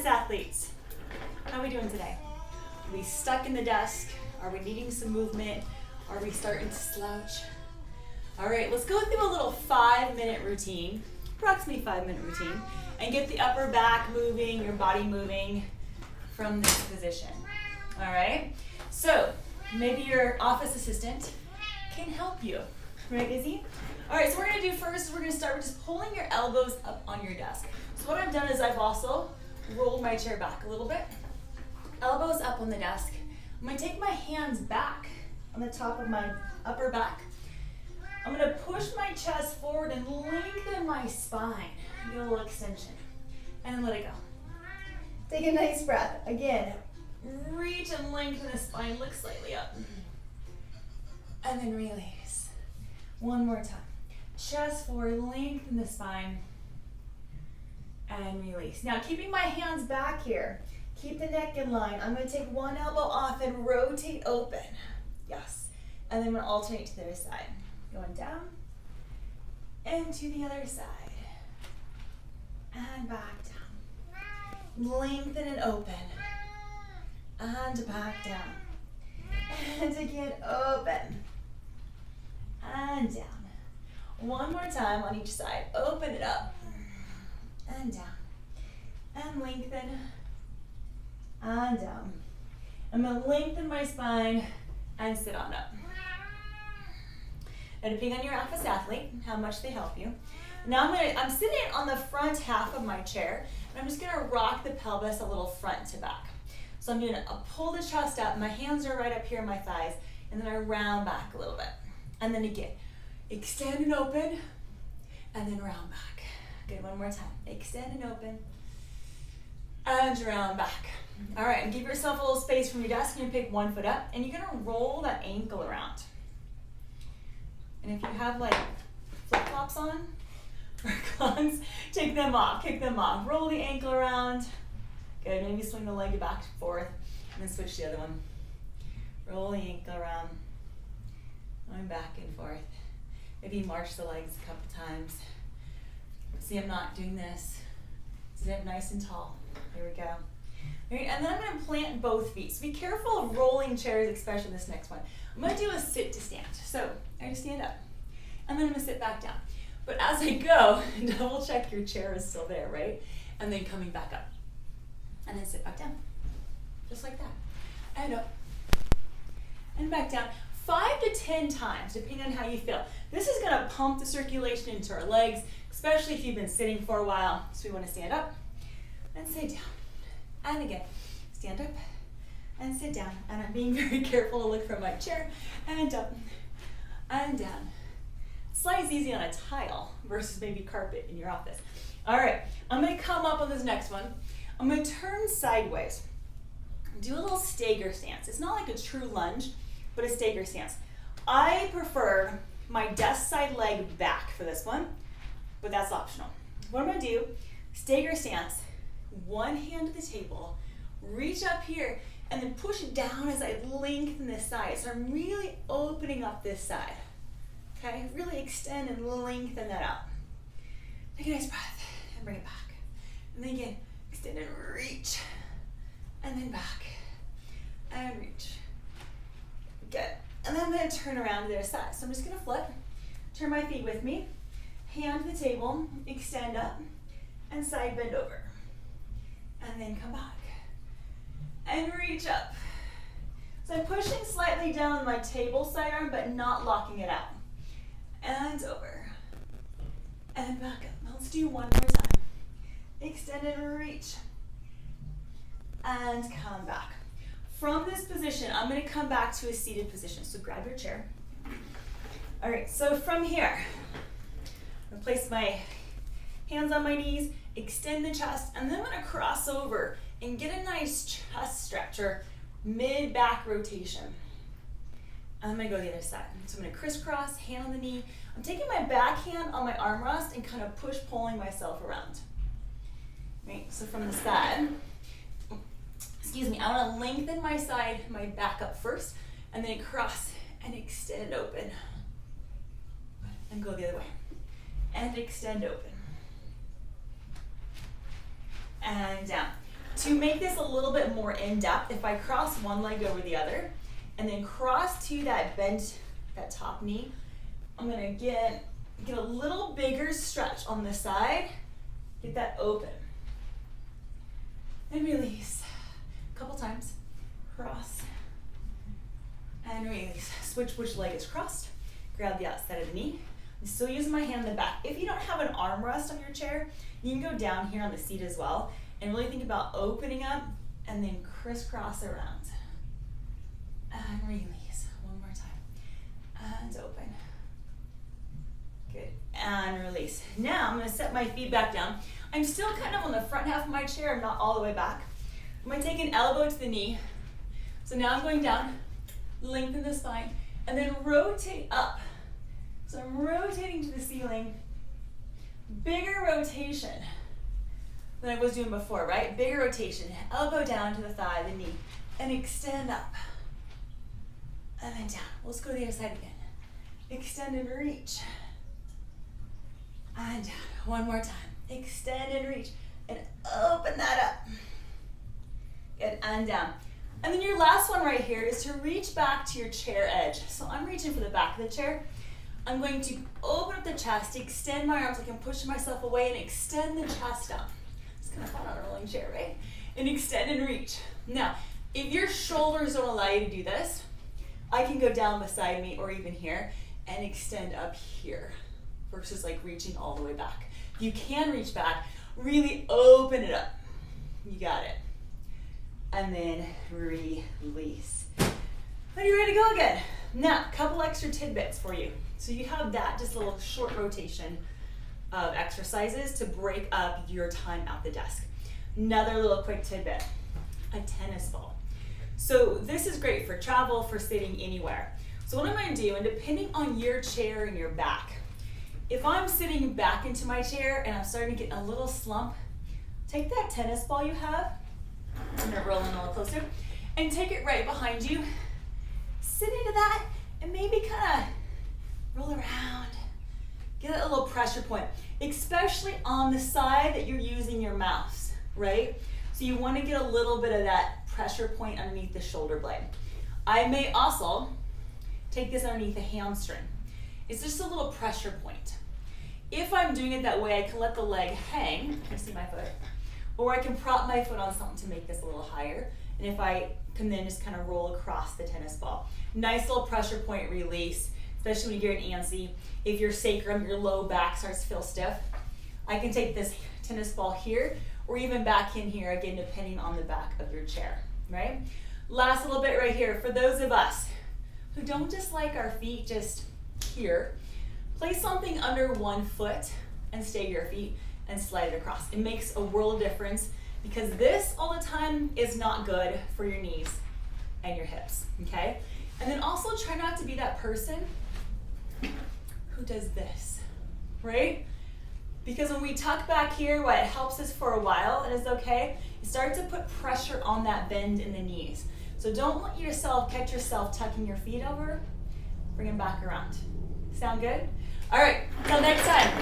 office athletes, how are we doing today? Are we stuck in the desk? Are we needing some movement? Are we starting to slouch? All right, let's go through a little 5-minute routine, approximately 5-minute routine, and get the upper back moving, your body moving from this position. All right, so maybe your office assistant can help you, right, Izzy? All right, so what we're gonna do first is we're gonna start with just pulling your elbows up on your desk. So what I've done is I've also rolled my chair back a little bit, elbows up on the desk. I'm gonna take my hands back on the top of my upper back. I'm gonna push my chest forward and lengthen my spine, do a little extension, and then let it go. Take a nice breath. Again, reach and lengthen the spine, look slightly up. And then release. One more time. Chest forward, lengthen the spine, and release. Now, keeping my hands back here, keep the neck in line. I'm gonna take one elbow off and rotate open. Yes. And then I'm gonna alternate to the other side. Going down, and to the other side, and back down. Lengthen and open, and back down. And again, open, and down. One more time on each side. Open it up, and down, and lengthen, and down. I'm gonna lengthen my spine and sit on up. Now, depending on your office athlete, how much they help you. Now I'm sitting on the front half of my chair, and I'm just gonna rock the pelvis a little front to back. So I'm gonna pull the chest up, my hands are right up here on my thighs, and then I round back a little bit. And then again, extend and open, and then round back. Good, one more time. Extend and open, and round back. All right, and give yourself a little space from your desk, and you pick one foot up, and you're gonna roll that ankle around. And if you have like flip-flops on or clogs, take them off, kick them off. Roll the ankle around. Good, maybe swing the leg back and forth, and then switch the other one. Roll the ankle around, going back and forth. Maybe march the legs a couple times. See, I'm not doing this. Sit up nice and tall. Here we go. All right, and then I'm gonna plant both feet. So be careful of rolling chairs, especially this next one. I'm gonna do a sit to stand. So I just stand up, and then I'm gonna sit back down. But as I go, double check your chair is still there, right? And then coming back up, and then sit back down, just like that. And up, and back down. 5 to 10 times, depending on how you feel. This is gonna pump the circulation into our legs, especially if you've been sitting for a while. So we wanna stand up, and sit down. And again, stand up, and sit down. And I'm being very careful to look from my chair, and up, and down. Slide's easy on a tile versus maybe carpet in your office. All right, I'm gonna come up on this next one. I'm gonna turn sideways. Do a little Stager stance. It's not like a true lunge, but a Stager stance. I prefer my desk side leg back for this one, but that's optional. What I'm gonna do, Stager stance, one hand to the table, reach up here, and then push down as I lengthen this side. So I'm really opening up this side. Okay, really extend and lengthen that out. Take a nice breath and bring it back. And then again, extend and reach. And then back. And reach. Good. And then I'm gonna turn around to the other side. So I'm just gonna flip, turn my feet with me, hand to the table, extend up, and side bend over. And then come back. And reach up. So I'm pushing slightly down my table side arm, but not locking it out. And over. And back up. Let's do one more time. Extend and reach. And come back. From this position, I'm gonna come back to a seated position. So grab your chair. All right, so from here, I'm gonna place my hands on my knees, extend the chest, and then I'm gonna cross over and get a nice chest stretcher, mid-back rotation. I'm gonna go to the other side. So I'm gonna crisscross, hand on the knee. I'm taking my back hand on my armrest and kind of pulling myself around. Right, so from the side, excuse me, I wanna lengthen my side, my back up first, and then cross and extend open. And go the other way. And extend open. And down. To make this a little bit more in-depth, if I cross one leg over the other and then cross to that bent, that top knee, I'm gonna get a little bigger stretch on the side, get that open. And release. A couple times. Cross. And release. Switch which leg is crossed. Grab the outside of the knee. I'm still using my hand in the back. If you don't have an armrest on your chair, you can go down here on the seat as well and really think about opening up and then crisscross around. And release. One more time. And open. Good. And release. Now I'm going to set my feet back down. I'm still kind of on the front half of my chair. I'm not all the way back. I'm going to take an elbow to the knee. So now I'm going down, lengthen the spine, and then rotate up. So I'm rotating to the ceiling. Bigger rotation than I was doing before, right? Bigger rotation. Elbow down to the thigh, the knee, and extend up. And then down. Let's go to the other side again. Extend and reach. And down. One more time. Extend and reach. And open that up. Good. And down. And then your last one right here is to reach back to your chair edge. So I'm reaching for the back of the chair. I'm going to open up the chest, extend my arms. I can push myself away and extend the chest up. It's kind of fun on a rolling chair, right? And extend and reach. Now, if your shoulders don't allow you to do this, I can go down beside me or even here and extend up here versus like reaching all the way back. If you can reach back, really open it up. You got it. And then release. Are you ready to go again? Now, a couple extra tidbits for you. So you have that, just a little short rotation of exercises to break up your time at the desk. Another little quick tidbit, a tennis ball. So this is great for travel, for sitting anywhere. So what I'm going to do, and depending on your chair and your back, if I'm sitting back into my chair and I'm starting to get a little slump, take that tennis ball you have, I'm going to roll in a little closer, and take it right behind you. Sit into that and maybe kind of roll around. Get a little pressure point, especially on the side that you're using your mouse, right? So you want to get a little bit of that pressure point underneath the shoulder blade. I may also take this underneath the hamstring. It's just a little pressure point. If I'm doing it that way, I can let the leg hang. You see my foot? Or I can prop my foot on something to make this a little higher. And if I can then just kind of roll across the tennis ball. Nice little pressure point release, especially when you're getting antsy. If your sacrum, your low back starts to feel stiff, I can take this tennis ball here or even back in here, again, depending on the back of your chair, right? Last little bit right here, for those of us who don't just like our feet just here, place something under one foot and stay your feet and slide it across. It makes a world of difference because this all the time is not good for your knees and your hips, okay? And then also try not to be that person who does this, right? Because when we tuck back here, what it helps us for a while, and it's okay, you start to put pressure on that bend in the knees. So don't let yourself catch yourself tucking your feet over, bring them back around. Sound good? All right, till next time.